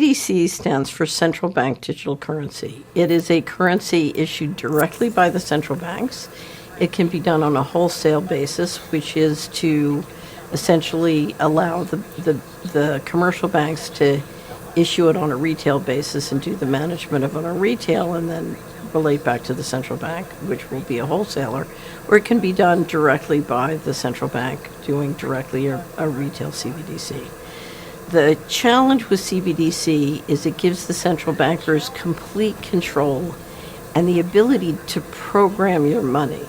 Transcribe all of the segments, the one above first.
CBDC stands for Central Bank Digital Currency. It is a currency issued directly by the central banks. It can be done on a wholesale basis, which is to essentially allow the commercial banks to issue it on a retail basis and do the management of it on retail and then relate back to the central bank, which will be a wholesaler, or it can be done directly by the central bank doing directly a retail CBDC. The challenge with CBDC is it gives the central bankers complete control and the ability to program your money.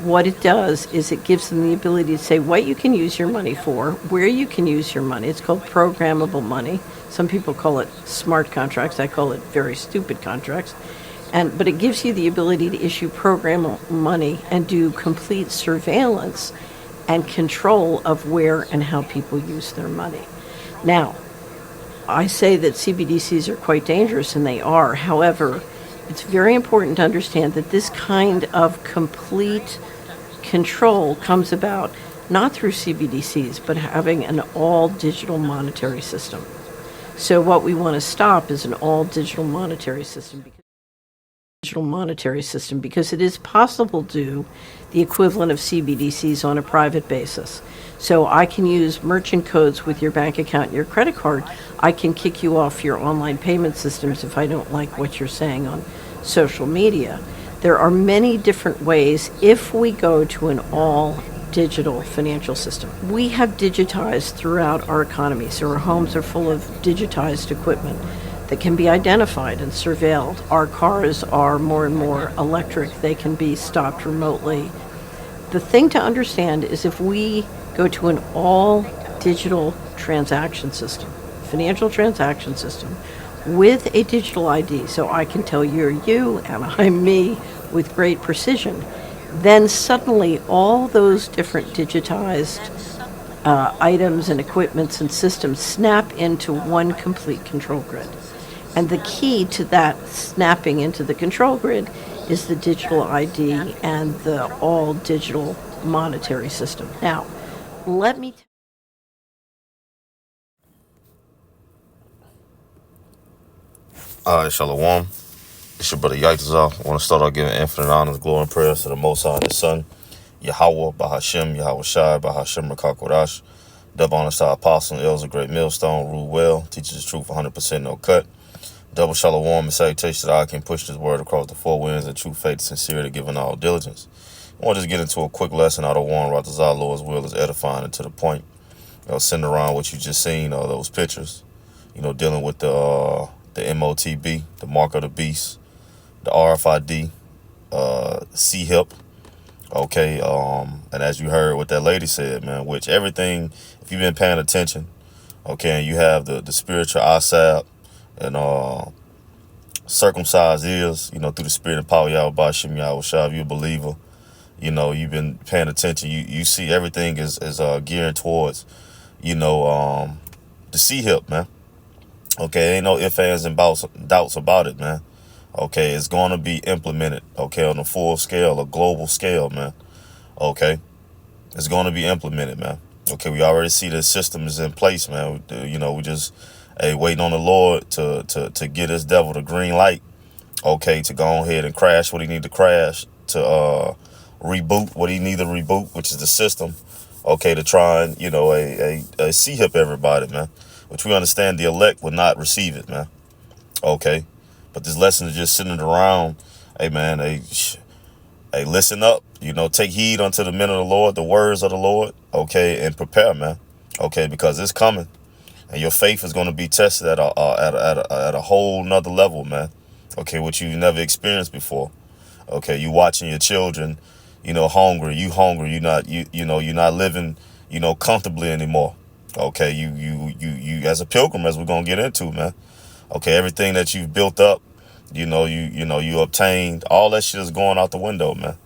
What it does is it gives them the ability to say what you can use your money for, where you can use your money. It's called programmable money. Some people call it smart contracts. I call it very stupid contracts. But it gives you the ability to issue programmable money and do complete surveillance and control of where and how people use their money. Now, I say that CBDCs are quite dangerous, and they are. However, it's very important to understand that this kind of complete control comes about not through CBDCs, but having an all-digital monetary system. So what we want to stop is an all-digital monetary system. Because it is possible to do the equivalent of CBDCs on a private basis. So I can use merchant codes with your bank account and your credit card. I can kick you off your online payment systems if I don't like what you're saying on social media. There are many different ways if we go to an all-digital financial system. We have digitized throughout our economy, so our homes are full of digitized equipment that can be identified and surveilled. Our cars are more and more electric. They can be stopped remotely. The thing to understand is if we go to an all-digital transaction system, financial transaction system, with a digital ID, so I can tell you're you and I'm me with great precision, then suddenly all those different digitized items and equipments and systems snap into one complete control grid. And the key to that snapping into the control grid is the digital ID and the all-digital monetary system. Now, let me... All right, Shalom. It's your brother Yaitazah. I want to start out giving infinite honor, glory, and prayers to the Most High and His Son, Yahweh, Bahashem, Yahweh Shai, Bahashem, Rakakodash. Double honor to our apostle and elders of Great Millstone, rule well, teaches the truth 100%, no cut. Double shalom and salutation that I can push this word across the four winds in true faith, sincerity, given all diligence. I want to just get into a quick lesson out of Warren Ratazah, Lord's will is edifying and to the point. Send around what you just seen, those pictures, dealing with the MOTB, the mark of the beast, the RFID, CHIP. Okay, and as you heard what that lady said, man, which everything, if you've been paying attention, okay, and you have the spiritual eyesight and circumcised ears, through the spirit and power of Yahweh Bashim Yahweh Shah, if you're a believer, you've been paying attention, you see everything is gearing towards, the CHIP, man. Okay, ain't no ifs, ands, and doubts about it, man. Okay, it's going to be implemented, okay, on a full scale, a global scale, man. Okay, it's going to be implemented, man. Okay, we already see the system is in place, man. We just waiting on the Lord to get this devil the green light, okay, to go ahead and crash what he need to crash, to reboot what he need to reboot, which is the system, okay, to try and, a CHIP everybody, man. Which we understand the elect will not receive it, man. Okay. But this lesson is just sitting around, hey, man, hey, listen up, take heed unto the men of the Lord, the words of the Lord, okay, and prepare, man, okay, because it's coming, and your faith is going to be tested at a whole nother level, man, okay, which you've never experienced before, okay, you watching your children, hungry, you're not living, comfortably anymore. Okay, you as a pilgrim, as we're gonna get into, man. Okay, everything that you've built up, you obtained, all that shit is going out the window, man.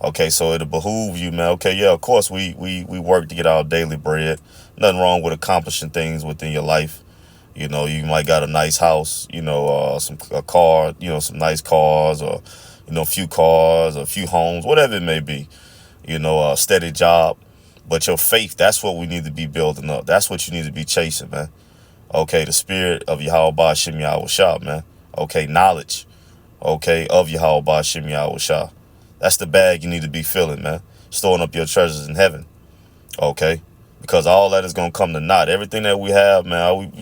Okay, so it'll behoove you, man. Okay, yeah, of course we work to get our daily bread. Nothing wrong with accomplishing things within your life. You might got a nice house, a car, some nice cars, or a few cars, or a few homes, whatever it may be. A steady job. But your faith, that's what we need to be building up. That's what you need to be chasing, man. Okay, the spirit of Yahweh Ba'Shem Yahweh Shah, man. Okay, knowledge. Okay, of Yahweh Ba'Shem Yahweh Shah. That's the bag you need to be filling, man. Storing up your treasures in heaven. Okay, because all that is gonna come to naught. Everything that we have, man,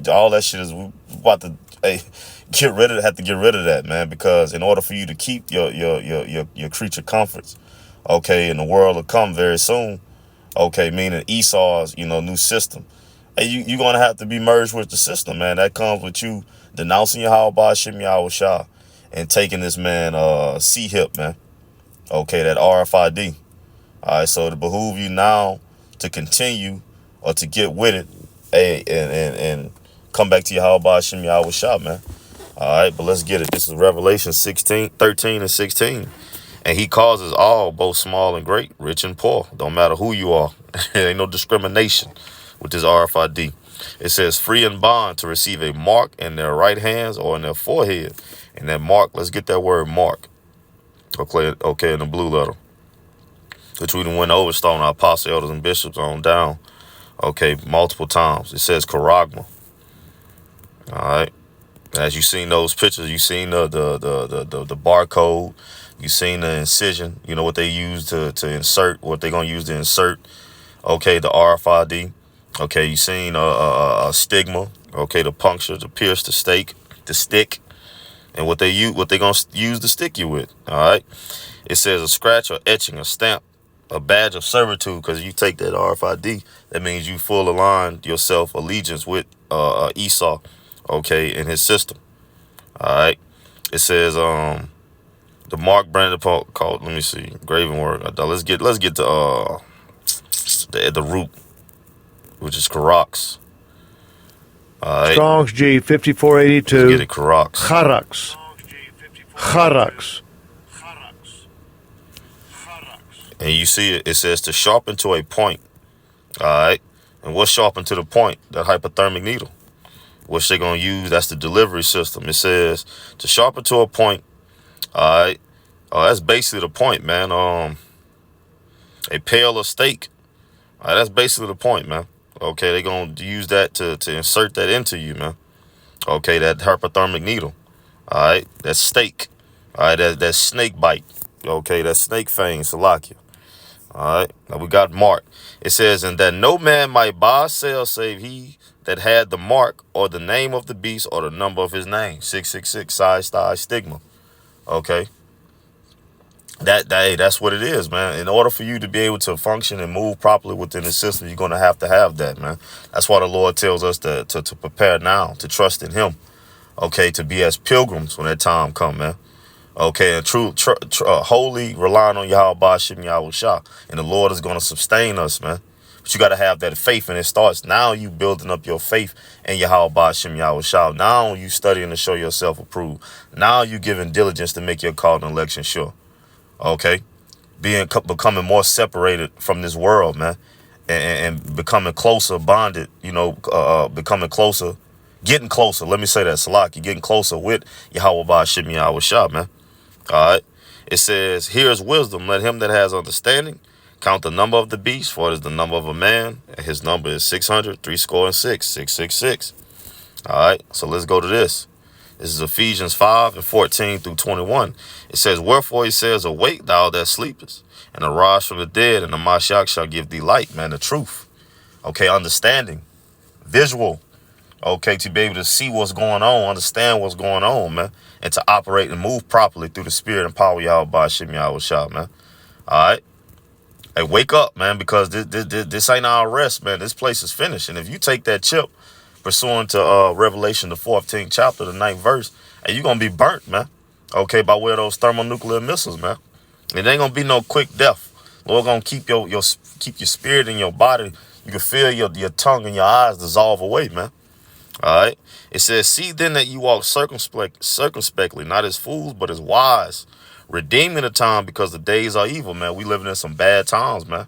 all that shit is we about to have to get rid of that, man. Because in order for you to keep your creature comforts, okay, and the world will come very soon. Okay, meaning Esau's, new system. And you're gonna have to be merged with the system, man. That comes with you denouncing Yahweh Ba'Shem Yahweh Shah and taking this man C-hip, man. Okay, that RFID. All right, so it behoove you now to continue or to get with it, and come back to Yahweh Ba'Shem Yahweh Shah, man. All right, but let's get it. This is Revelation 13 and 16. And he causes all, both small and great, rich and poor. Don't matter who you are. There ain't no discrimination with this RFID. It says free and bond to receive a mark in their right hands or in their forehead. And that mark, let's get that word mark. Okay, in the blue letter. Which we done went over, starting our apostle, elders, and bishops on down. Okay, multiple times. It says charagma. All right. As you seen those pictures, you seen the barcode, you seen the incision, you know what they use to insert, what they're gonna use to insert. Okay, the RFID. Okay, you seen a stigma. Okay, the puncture, to pierce, the stick, and what they gonna use to stick you with. All right. It says a scratch or etching, a stamp, a badge of servitude, because you take that RFID, that means you full aligned yourself allegiance with Esau. Okay, in his system. All right. It says the mark branded called, let me see, graven word. Let's get to the root, which is Karax. All right. Strong's G 5482. Let's get it, Karax. Charax. And you see it says to sharpen to a point. All right. And what's sharpen to the point? That hypodermic needle, which they're going to use. That's the delivery system. It says to sharpen to a point. All right. That's basically the point, man. A pail of steak. All right, that's basically the point, man. Okay, they're going to use that to insert that into you, man. Okay, that hypodermic needle. All right, that steak. All right, that snake bite. Okay, that snake fang, Salakia. All right, now we got mark. It says, and that no man might buy or sell save he that had the mark or the name of the beast or the number of his name. 666, size, stigma. Okay. That's what it is, man. In order for you to be able to function and move properly within the system, you're going to have that, man. That's why the Lord tells us to prepare now, to trust in him. Okay, to be as pilgrims when that time come, man. Okay, and wholly relying on Yahweh Ba'Shem Yahweh Shah. And the Lord is going to sustain us, man. But you got to have that faith, and it starts now. You building up your faith in Yahweh Ba'Shem Yahweh Shah. Now you studying to show yourself approved. Now you giving diligence to make your call and election sure. Okay, becoming more separated from this world, man, and becoming closer, bonded. Becoming closer, getting closer. Let me say that, Salaki, getting closer with Yahweh Ba'Shem Yahweh Shah, man. All right. It says, here's wisdom. Let him that has understanding count the number of the beast, for it is the number of a man, and his number is 600, 666, 666. All right. So let's go to this. This is Ephesians 5 and 14 through 21. It says, wherefore he says, awake thou that sleepest, and arise from the dead, and the Mashiach shall give thee light, man, the truth. Okay, understanding, visual. Okay, to be able to see what's going on, understand what's going on, man, and to operate and move properly through the spirit and power of Yahweh Ba'Shem Yahweh Shah, man. All right. Hey, wake up, man, because this ain't our rest, man. This place is finished. And if you take that chip, pursuant to Revelation, the 14th chapter, the 9th verse, and you're going to be burnt, man. Okay, by way of those thermonuclear missiles, man. It ain't going to be no quick death. Lord going to keep your spirit in your body. You can feel your tongue and your eyes dissolve away, man. All right. It says, see then that you walk circumspectly, not as fools, but as wise, redeeming the time because the days are evil, man. We living in some bad times, man.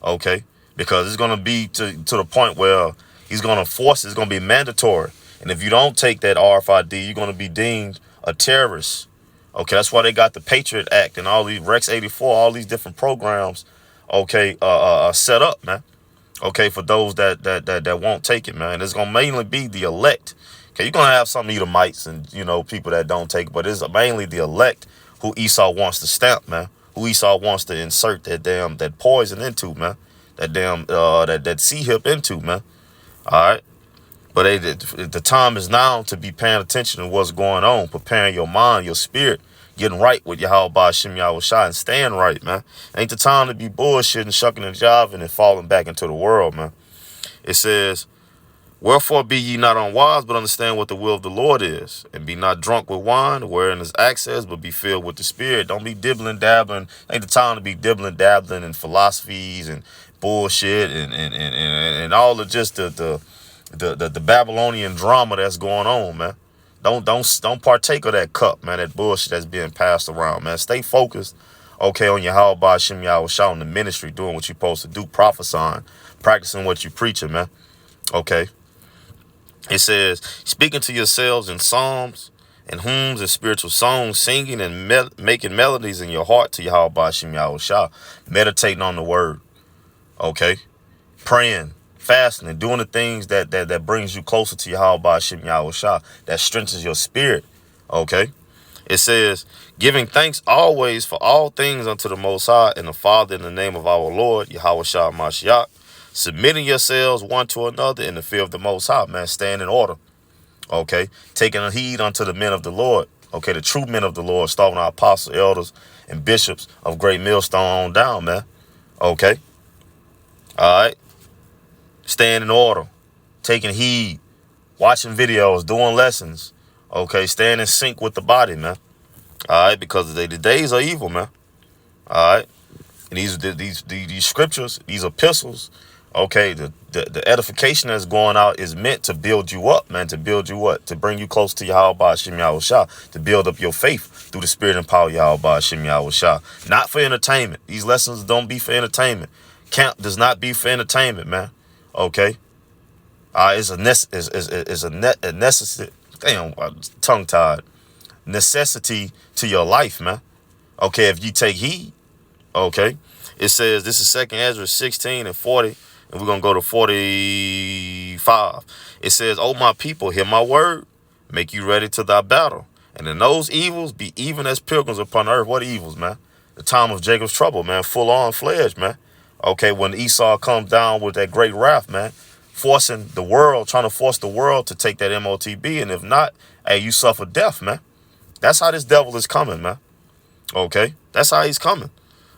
Okay. Because it's going to be to the point where he's going to force it. It's going to be mandatory. And if you don't take that RFID, you're going to be deemed a terrorist. Okay, that's why they got the Patriot Act and all these Rex 84, all these different programs, okay, set up, man. Okay, for those that won't take it, man. It's gonna mainly be the elect. Okay, you're gonna have some Edomites and people that don't take it, but it's mainly the elect who Esau wants to stamp, man. Who Esau wants to insert that poison into, man. That damn that sea hip into, man. All right. But the time is now to be paying attention to what's going on, preparing your mind, your spirit, getting right with Yahweh Shem Yahushua and staying right, man. Ain't the time to be bullshitting, shucking and jiving and falling back into the world, man. It says, wherefore be ye not unwise, but understand what the will of the Lord is. And be not drunk with wine, wherein is access, but be filled with the Spirit. Don't be dibbling, dabbling. Ain't the time to be dibbling, dabbling in philosophies and bullshit and all of just the Babylonian drama that's going on, man. Don't partake of that cup, man, that bullshit that's being passed around, man. Stay focused, okay, on Yahweh Shem Yahushua, on the ministry, doing what you're supposed to do, prophesying, practicing what you're preaching, man. Okay. It says, speaking to yourselves in psalms and hymns and spiritual songs, singing and making melodies in your heart to Yahweh Shem Yahushua, meditating on the word, okay, praying, fasting, and doing the things that brings you closer to Yahweh Shem Yahushua, that strengthens your spirit, okay. It says, giving thanks always for all things unto the Most High and the Father in the name of our Lord, Yahushua Mashiach, submitting yourselves one to another in the fear of the Most High, man, staying in order, okay, taking a heed unto the men of the Lord, okay, the true men of the Lord, starting our apostles, elders, and bishops of Great Millstone on down, man, okay, all right, staying in order, taking heed, watching videos, doing lessons, okay, staying in sync with the body, man, all right, because the days are evil, man, all right, and these scriptures, these epistles, okay, the edification that's going out is meant to build you up, man, to build you what? To bring you close to Yahweh Shem Yahushua, to build up your faith through the spirit and power of Yahweh Shem Yahushua. Not for entertainment. These lessons don't be for entertainment. Camp does not be for entertainment, man. Okay? It's a necessity, damn, tongue-tied, necessity to your life, man. Okay, if you take heed, okay? It says, this is 2nd Ezra 16 and 40, and we're going to go to 45. It says, O my people, hear my word, make you ready to thy battle. And in those evils, be even as pilgrims upon earth. What evils, man? The time of Jacob's trouble, man, full on fledged, man. Okay, when Esau comes down with that great wrath, man, forcing the world, trying to force the world to take that MOTB. And if not, hey, you suffer death, man. That's how this devil is coming, man. Okay, that's how he's coming.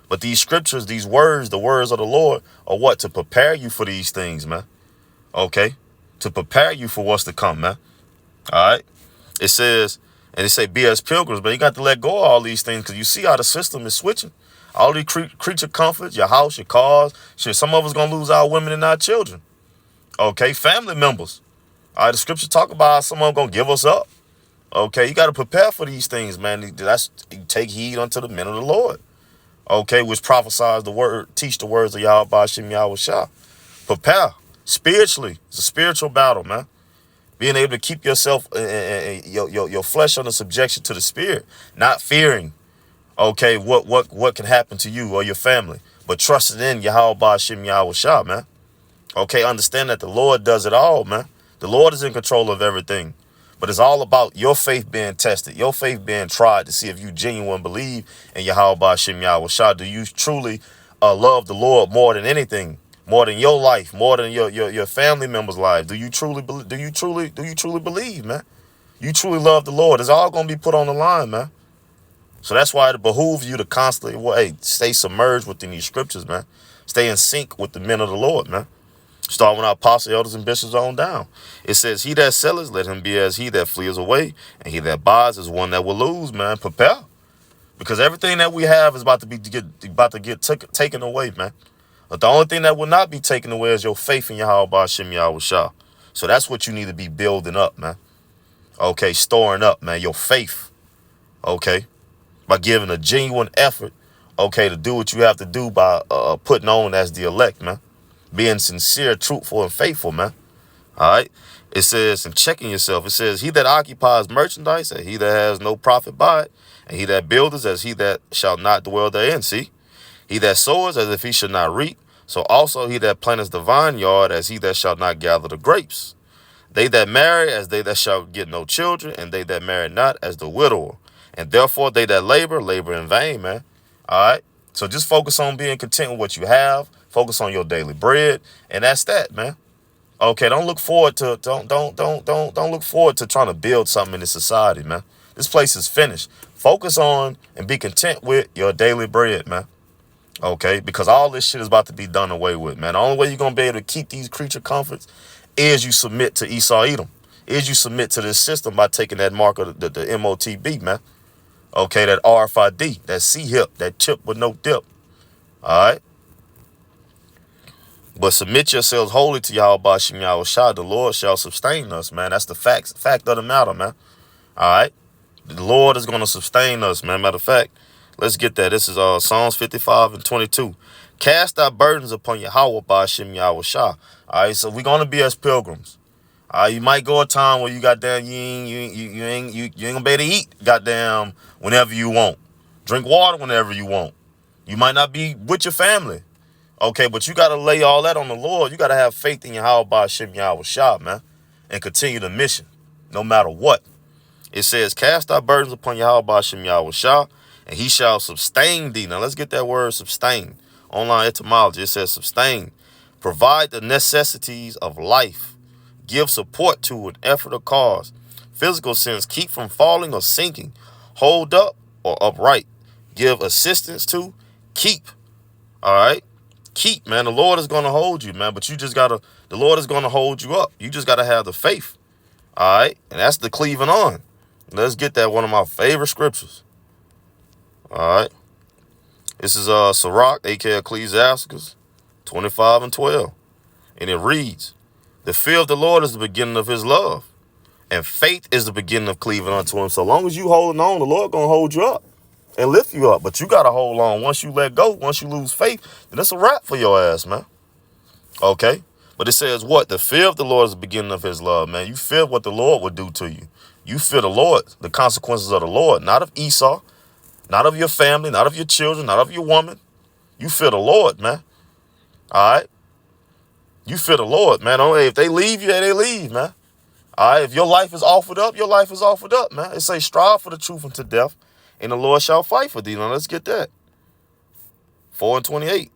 But these scriptures, these words, the words of the Lord are what? To prepare you for these things, man. Okay? To prepare you for what's to come, man. All right? It says, and it say be as pilgrims, but you got to let go of all these things because you see how the system is switching. All these creature comforts, your house, your cars. Shit, some of us going to lose our women and our children. Okay? Family members. All right? The scripture talk about how some of them going to give us up. Okay? You got to prepare for these things, man. That's take heed unto the men of the Lord. Okay, which prophesies the word, teach the words of Yahweh Shem Yahushua. Prepare spiritually. It's a spiritual battle, man. Being able to keep yourself, your flesh under subjection to the spirit, not fearing, okay, what can happen to you or your family, but trusting in Yahweh Shem Yahushua, man. Okay, understand that the Lord does it all, man. The Lord is in control of everything. But it's all about your faith being tested, your faith being tried to see if you genuinely believe in Yahweh Shem Yahushua. Do you truly love the Lord more than anything, more than your life, more than your family members' lives? Do you truly believe, man? You truly love the Lord. It's all going to be put on the line, man. So that's why it behooves you to constantly, stay submerged within these scriptures, man. Stay in sync with the men of the Lord, man. Start with our apostles, elders, and bishops on down. It says, he that selleth, let him be as he that flees away. And he that buys is one that will lose, man. Prepare. Because everything that we have is about to get taken away, man. But the only thing that will not be taken away is your faith in Yahweh Shem Yahushua. So that's what you need to be building up, man. Okay, storing up, man, your faith. Okay, by giving a genuine effort, okay, to do what you have to do by putting on as the elect, man. Being sincere, truthful, and faithful, man. All right. It says, and checking yourself, it says, he that occupies merchandise, and he that has no profit by it, and he that buildeth as he that shall not dwell therein. See, he that soweth as if he should not reap, So also he that planteth the vineyard as he that shall not gather the grapes. They that marry as they that shall get no children, and they that marry not as the widower. And therefore they that labor, labor in vain, man. All right. So just focus on being content with what you have. Focus on your daily bread, and that's that, man. Okay, don't look forward to don't look forward to trying to build something in this society, man. This place is finished. Focus on and be content with your daily bread, man. Okay, because all this shit is about to be done away with, man. The only way you're gonna be able to keep these creature comforts is you submit to Esau Edom. Is you submit to this system by taking that mark of the MOTB, man. Okay, that RFID, that C-hip, that chip with no dip. All right. But submit yourselves wholly to Yahweh Shem Yahushua. The Lord shall sustain us, man. That's the fact of the matter, man. All right. The Lord is going to sustain us, man. Matter of fact, let's get that. This is Psalms 55 and 22. Cast thy burdens upon Yahweh by Shem Yahushua. All right. So we're going to be as pilgrims. You might go a time where you goddamn you ain't gonna be able to eat goddamn whenever you want. Drink water whenever you want. You might not be with your family. Okay, but you gotta lay all that on the Lord. You gotta have faith in Yahweh Shem Yahushua, man, and continue the mission, no matter what. It says, cast thy burdens upon Yahweh Shem Yahushua, and he shall sustain thee. Now let's get that word sustain. Online etymology, it says sustain. Provide the necessities of life. Give support to an effort or cause. Physical sense, keep from falling or sinking. Hold up or upright. Give assistance to, keep. All right? Keep, man. The Lord is going to hold you, man. But you just got to, the Lord is going to hold you up. You just got to have the faith. All right? And that's the cleaving on. Let's get that, one of my favorite scriptures. All right? This is Sirach, a.k.a. Ecclesiasticus 25 and 12. And it reads, the fear of the Lord is the beginning of his love, and faith is the beginning of cleaving unto him. So long as you holding on, the Lord going to hold you up and lift you up. But you got to hold on. Once you let go, once you lose faith, then it's a wrap for your ass, man. Okay? But it says what? The fear of the Lord is the beginning of his love, man. You fear what the Lord would do to you. You fear the Lord, the consequences of the Lord, not of Esau, not of your family, not of your children, not of your woman. You fear the Lord, man. All right? You fear the Lord, man. If they leave you, they leave, man. All right, if your life is offered up, your life is offered up, man. It says strive for the truth unto death, and the Lord shall fight for thee. Now let's get that. 4 and 28.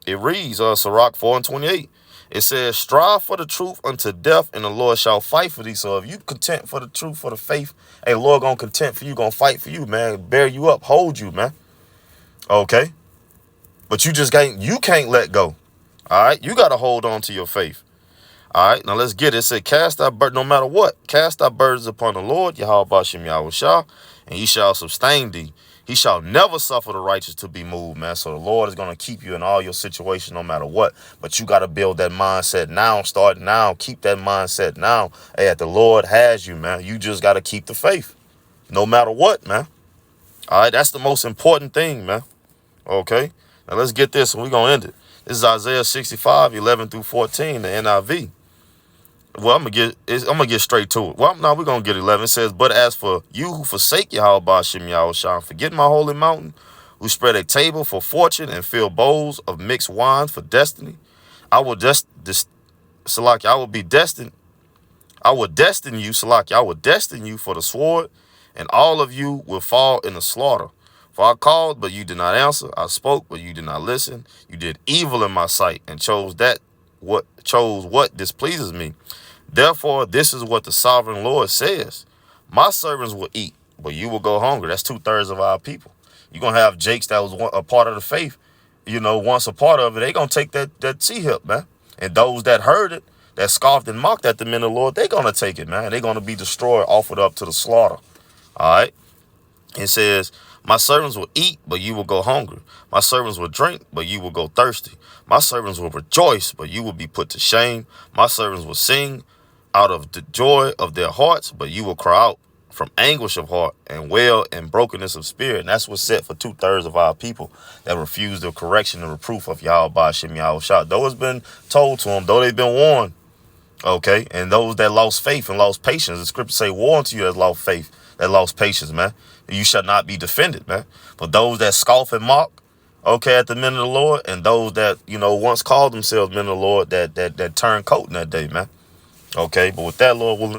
It reads, Sirach 4 and 28. It says, strive for the truth unto death, and the Lord shall fight for thee. So if you content for the truth, for the faith, hey, the Lord gonna content for you, gonna fight for you, man. Bear you up, hold you, man. Okay. But you can't let go. All right, you got to hold on to your faith. All right, now let's get it. It said, cast thy burden, no matter what, cast thy burdens upon the Lord, Yahweh Shem Yahushua, and he shall sustain thee. He shall never suffer the righteous to be moved, man. So the Lord is going to keep you in all your situations, no matter what. But you got to build that mindset now, start now, keep that mindset now. Hey, the Lord has you, man. You just got to keep the faith, no matter what, man. All right, that's the most important thing, man. Okay, now let's get this, and we're going to end it. This is Isaiah 65, 11 through 14, the NIV. Well, I'm gonna get straight to it. Well, no, we're gonna get 11. It says, but as for you who forsake Yahweh Shem Yahushua, forget my holy mountain, who spread a table for fortune and fill bowls of mixed wine for destiny, I will destine you, Salaki, I will destine you for the sword, and all of you will fall in the slaughter. For I called, but you did not answer. I spoke, but you did not listen. You did evil in my sight and chose what displeases me. Therefore, this is what the sovereign Lord says. My servants will eat, but you will go hungry. That's 2/3 of our people. You're going to have Jakes that was a part of the faith. You know, once a part of it, they're going to take that C-hip, man. And those that heard it, that scoffed and mocked at the men of the Lord, they're going to take it, man. They're going to be destroyed, offered up to the slaughter. All right. It says, my servants will eat, but you will go hungry. My servants will drink, but you will go thirsty. My servants will rejoice, but you will be put to shame. My servants will sing out of the joy of their hearts, but you will cry out from anguish of heart and wail and brokenness of spirit. And that's what's set for 2/3 of our people that refuse the correction and reproof of Yahweh Shem Yahushua. Though it's been told to them, though they've been warned, okay, and those that lost faith and lost patience, the scripture say, woe unto you that lost faith, that lost patience, man. You shall not be defended, man. But those that scoff and mock, okay, at the men of the Lord, and those that, once called themselves men of the Lord that turned coat in that day, man. Okay, but with that, Lord willing,